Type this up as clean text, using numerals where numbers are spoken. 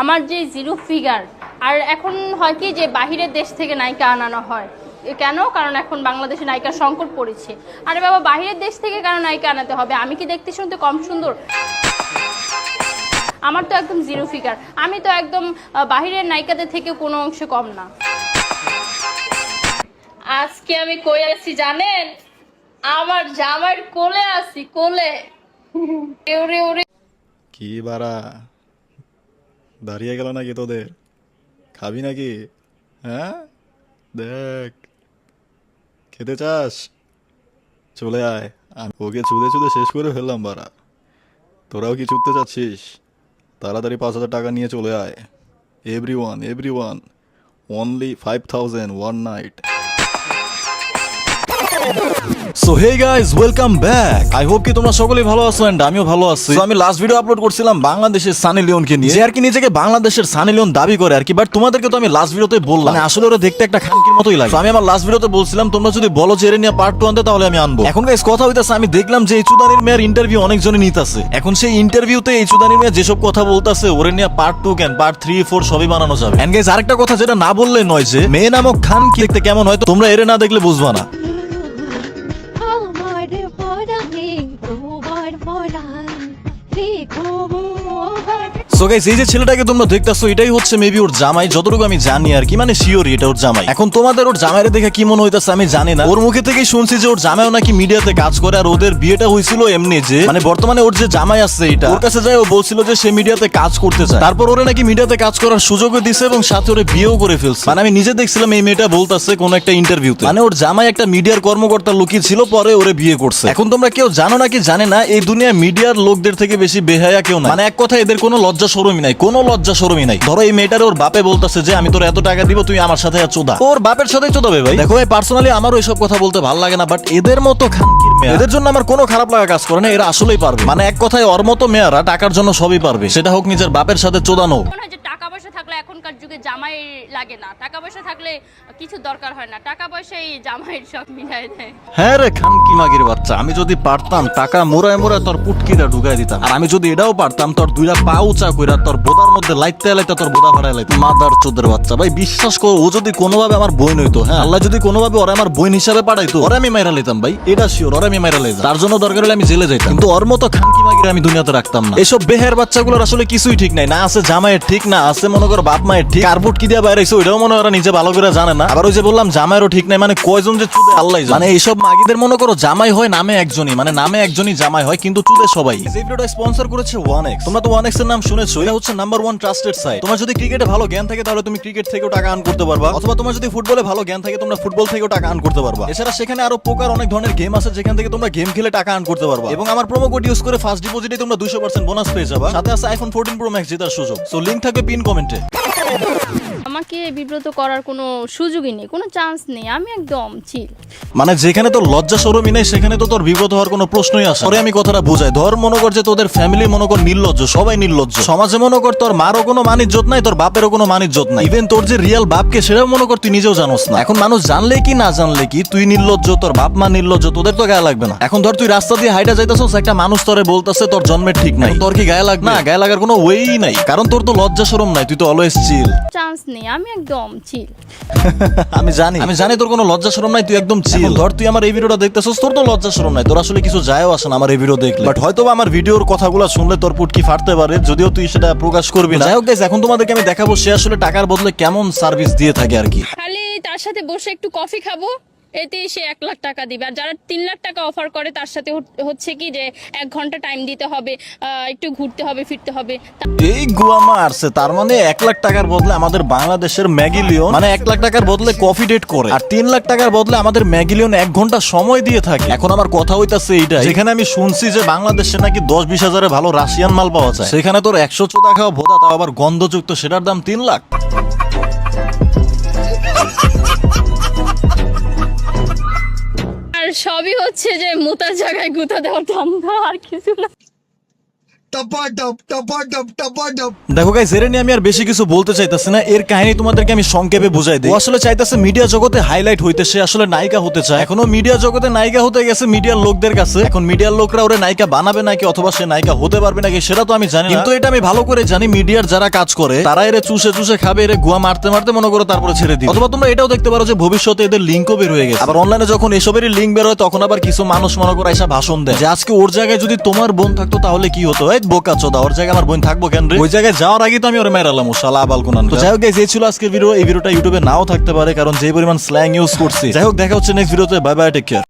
আমার যে zero figure, আর এখন হয় কি যে বাহিরের দেশ থেকে নায়িকা আনানো হয় কেন? কারণ এখন বাংলাদেশে নায়িকার সংকট পড়েছে। আরে বাবা, বাহিরের দেশ থেকে কেন নায়িকা আনাতে হবে? আমি কি দেখতে শুনতে কম সুন্দর? আমার তো একদম জিরো ফিগার, আমি তো একদম বাহিরের নায়িকাদের থেকে কোনো অংশে কম না। আজকে আমি কই আছি জানেন? আমার জামাইয়ের কোলে আছি, কোলে। কি বাড়া দাঁড়িয়ে গেল নাকি তোদের? খাবি নাকি? হ্যাঁ, দেখ, খেতে চাস? চলে আয়, আমি ওকে চুদে চুদে শেষ করে ফেললাম বাড়া। তোরাও কি চুদতে চাচ্ছিস? তাড়াতাড়ি 5,000 টাকা নিয়ে চলে আয়। Everyone only 5,000 one night. So hey guys, welcome back. I hope কি তোমরা সকলেই ভালো আছো এন্ড আমিও ভালো আছি। সো আমি লাস্ট ভিডিও আপলোড করছিলাম বাংলাদেশের সানি লিওনকে নিয়ে, যে আর কি নিজেকে বাংলাদেশের সানি লিওন দাবি করে আর কি। বাট তোমাদেরকে তো আমি লাস্ট ভিডিওতে বললাম মানে আসলে ওরা দেখতে একটা খানকির মতোই লাগে। তো আমি আমার লাস্ট ভিডিওতে বলছিলাম তোমরা যদি বলো যে এর নিয়ে পার্ট 2 আনতে তাহলে আমি আনবো। এখন গাইস কথা হইতাছে, আমি দেখলাম যে এই চুদানির মেয়ের ইন্টারভিউ অনেকজনে নিতেছে। এখন সেই ইন্টারভিউতে এই চুদানির মেয়ে যেসব কথা বলতাছে ওরে নিয়ে পার্ট 2 কেন পার্ট 3 4 সবই বানানো যাবে। এন্ড গাইস আরেকটা কথা যেটা না বললে নয়, যে মেয়ে নামক খান কি দেখতে কেমন হয় তোমরা এরে না দেখলে বুঝবা না। সো গাইস এই যে ছেলেটাকে তোমরা দেখতাছো এটাই হচ্ছে মেবি ওর জামাই, যতটুকু আমি জানি আর কি, মানে শিওর এটা ওর জামাই। এখন তোমাদের ওর জামাইরে দেখে কি মনে হইতাছে আমি জানি না। ওর মুখে থেকেই শুনছি যে ওর জামাইও নাকি মিডিয়াতে কাজ করে, আর ওদের বিয়েটা হয়েছিল এমনি যে মানে বর্তমানে ওর যে জামাই আছে এটা ওর কাছে যায়, ও বলছিল যে সে মিডিয়াতে কাজ করতে চায়। তারপর ওরে নাকি মিডিয়াতে কাজ করার সুযোগও দিছে এবং সাথে ওরে বিয়েও করে ফেলছে। মানে আমি নিজে দেখছিলাম এই মেয়েটা বলতাছে কোন একটা ইন্টারভিউতে মানে ওর জামাই একটা মিডিয়ার কর্মকর্তা লুকি ছিল, পরে ওরে বিয়ে করছে। এখন তোমরা কেউ জানো নাকি জানে না, এই দুনিয়ায় মিডিয়ার লোকদের থেকে বেশি বেহায়া কেউ না। মানে এক কথা এদের কোনো লজ্জা শরমই নাই, কোনো লজ্জা শরমই নাই। ধরো এই মেয়েটার ওর বাপে বলতেছে যে আমি তোর এত টাকা দিব, তুই আমার সাথে চোদা। ওর বাপের সাথে চোদাবে ভাই। দেখো ভাই, পার্সোনালি আমারও এইসব কথা বলতে ভালো লাগে না, বাট এদের মতো খানকির মেয়ে, এদের জন্য আমার কোনো খারাপ লাগা কাজ করে না। এরা আসলেই পারবে, মানে এক কথায় ওর মতো মেয়েরা টাকার জন্য সবই পারবে, সেটা হোক নিজের বাপের সাথে চোদানো। টাকা পয়সা থাকলে এখনকার যুগে জামাই লাগে না, টাকা পয়সা থাকলে কিছু দরকার হয় না, টাকা পয়সাই জামাইয়ের সব মিলাই দেয়। হ্যাঁ রে খানকি মাগির বাচ্চা, আমি যদি পারতাম টাকা মোড়ায় মোড়ায় তোর পুটকিটা ঢুকাই দিতাম, আর আমি যদি এটাও পারতাম তোর দুইটা পা উঁচা কইরা তোর বোদার মধ্যে লাইতে লাইতে তোর বোদা ফাড়াই লাইতাম। মাদার চোদের বাচ্চা ভাই, বিশ্বাস করো ও যদি কোনোভাবে আমার বোন হইতো, হ্যাঁ আল্লাহ যদি কোনোভাবে ওরা আমার বোন হিসাবে পাঠাইতো, ওরা আমি মাইরা লইতাম ভাই, এটা শিওর, ওরা আমি মাইরা লইতাম। তার জন্য দরকার হলে আমি জেলে যাইতাম, কিন্তু ওর মতো খানকি মাগির আমি দুনিয়াতে রাখতাম না। এসব বেহের বাচ্চাগুলোর আসলে কিছুই ঠিক নাই, না আছে জামাইয়ের ঠিক, না আছে মনে করো বাপ মায়ের ঠিক। কার্বুট কি দিয়ে বাইরে হইছে ওইটাও মনে ওরা নিজে ভালো করে জানে না। আবার ওই যে বললাম জামাইয়েরও ঠিক নাই, মানে কয়জন যে চুদে আল্লাহ জানে। মানে এইসব মাগিদের মনে করো জামাই হয় নামে একজনই, মানে নামে একজনই জামাই হয়, কিন্তু চুদে সবাই। এই ভিডিওটা স্পন্সর করেছে 1x। তোমরা তো 1x এর নাম শুনেছো, এটা হচ্ছে নাম্বার 1 ট্রাস্টেড সাইট। তোমার যদি ক্রিকেটে ভালো জ্ঞান থাকে তাহলে তুমি ক্রিকেট থেকেও টাকা আর্ন করতে পারবা, অথবা তোমার যদি ফুটবলে ভালো জ্ঞান থাকে তোমরা ফুটবল থেকেও টাকা আর্ন করতে পারবা। এছাড়া সেখানে আরো পোকার অনেক ধরনের গেম আছে যেখান থেকে তোমরা গেম খেলে টাকা আর্ন করতে পারবা, এবং আমার প্রোমো কোড ইউজ করে ফার্স্ট ডিপোজিটে তোমরা 200% বোনাস পেয়ে যাবা, সাথে আছে iPhone 14 Pro Max জেতার সুযোগ। সো লিংক থাকবে পিন কমেন্টে। আমাকে বিব্রত করার কোনো সুযোগই নেই, কোনো চান্স নেই, আমি একদম চিল। মানে যেখানে তোর লজ্জা শরমই নেই সেখানে তো তোর বিব্রত হওয়ার কোনো প্রশ্নই আসে না। আমি কথাটা বুঝাই, ধর মনে কর যে তোদের ফ্যামিলি মনে কর নির্লজ্জ, সবাই নির্লজ্জ। সমাজে মনে কর তোর মারও কোনো মানিজ্জত নাই, তোর বাপেরও কোনো মানিজ্জত নাই, ইভেন তোর যে রিয়েল বাপকে সেটাও মনে কর তুই নিজেও জানোস না। এখন মানুষ জানলে কি না জানলে কি, তুই নির্লজ্জ, তোর বাপ মা নির্লজ্জ, তোদের তো গায়ে লাগবে না। এখন ধর তুই রাস্তা দিয়ে হাইটা যাইতেছস, একটা মানুষ তোরে বলতেছে তোর জন্মের ঠিক নাই, তোর কি গায়ে লাগবে? না, গায়ে লাগার কোনো ওয়েই নাই, কারণ তোর তো লজ্জা শরম নাই, তুই তো অলওয়েজ চিল। চান্স নেই, আমি একদম চিল। আমি জানি তোর কোনো লজ্জা শরম নাই, তুই একদম চিল। ধর তুই আমার এই ভিডিওটা দেখতেছস, তোর তো লজ্জা শরম নাই, তোর আসলে কিছু যায়ও আসে না আমার এই ভিডিও দেখলে, বাট হয়তো আমার ভিডিওর কথাগুলো শুনলে তোর পুটকি ফাটতে পারে, যদিও তুই সেটা প্রকাশ করবি না। যাই হোক গাইস, এখন তোমাদেরকে আমি দেখাবো সে আসলে টাকার বদলে কেমন সার্ভিস দিয়ে থাকে আর কি। খালি তার সাথে বসে একটু কফি খাবো, এতে সে 1 লাখ টাকা দিবে। আর যারা 3 লাখ টাকা অফার করে তার সাথে হচ্ছে কি যে 1 ঘন্টা টাইম দিতে হবে, একটু ঘুরতে হবে, ফিরতে হবে। এই গুয়া মারছে, তার মানে 1 লাখ টাকার বদলে আমাদের বাংলাদেশের ম্যাগিলিয়ন মানে 1 লাখ টাকার বদলে কফি ডেট করে, আর 3 লাখ টাকার বদলে আমাদের ম্যাগিলিয়ন 1 ঘন্টা সময় দিয়ে থাকে। এখন আমার কথা হইতাছে এইটা, যেখানে আমি শুনছি যে বাংলাদেশে নাকি 10-20 হাজারে ভালো রাশিয়ান মাল পাওয়া যায়, সেখানে তোর 100 চোদা খাওয়া ভোদা, তাও আবার গন্ধযুক্ত, সেটার দাম 3 লাখ। আর সবই হচ্ছে যে মোতার জায়গায় গুঁতা দেওয়ার ধান্দা, আর কিছু না। দেখো গাইস, এর নিয়ে আমি আর বেশি কিছু বলতে চাইতেছি না। এর কাহিনী তোমাদেরকে আমি সংক্ষেপে বুঝাই দিই। ও আসলে চাইতেছে মিডিয়া জগতে হাইলাইট হইতে, সে আসলে নায়িকা হতে চায়। এখনো মিডিয়া জগতে নায়িকা হতে গেছে মিডিয়ার লোকদের কাছে। এখন মিডিয়ার লোকরা ওরে নায়িকা বানাবে নাকি অথবা সে নায়িকা হতে পারবে নাকি সেটা তো আমি জানি না, কিন্তু এটা আমি ভালো করে জানি মিডিয়ার যারা কাজ করে তারা এর চুষে চুষে খাবে, এর গুয়া মারতে মারতে মনে করো তারপরে ছেড়ে দিবে। অথবা তোমরা এটাও দেখতে পারো যে ভবিষ্যতে এদের লিঙ্কও বের হয়ে গেছে। আবার অনলাইনে যখন এসবেরই লিঙ্ক বের হয় তখন আবার কিছু মানুষ মনে করে এসে ভাষণ দেয় যে আজকে ওর জায়গায় যদি তোমার বোন থাকতো তাহলে কি হতো। এই বোকা চোদা, ওর জায়গায় আমার বোন থাকবো কেন রে? ওই জায়গায় যাওয়ার আগে তো আমি ওর মেরালাম, ও শালা বালকুনান। তো যাই হোক গাইস, এই ছিল আজকের ভিডিও। এই ভিডিওটা ইউটিউবে নাও থাকতে পারে কারণ যে পরিমাণ স্ল্যাং ইউজ করছি। যাই হোক, দেখা হচ্ছে নেক্সট ভিডিওতে। Bye bye, take care.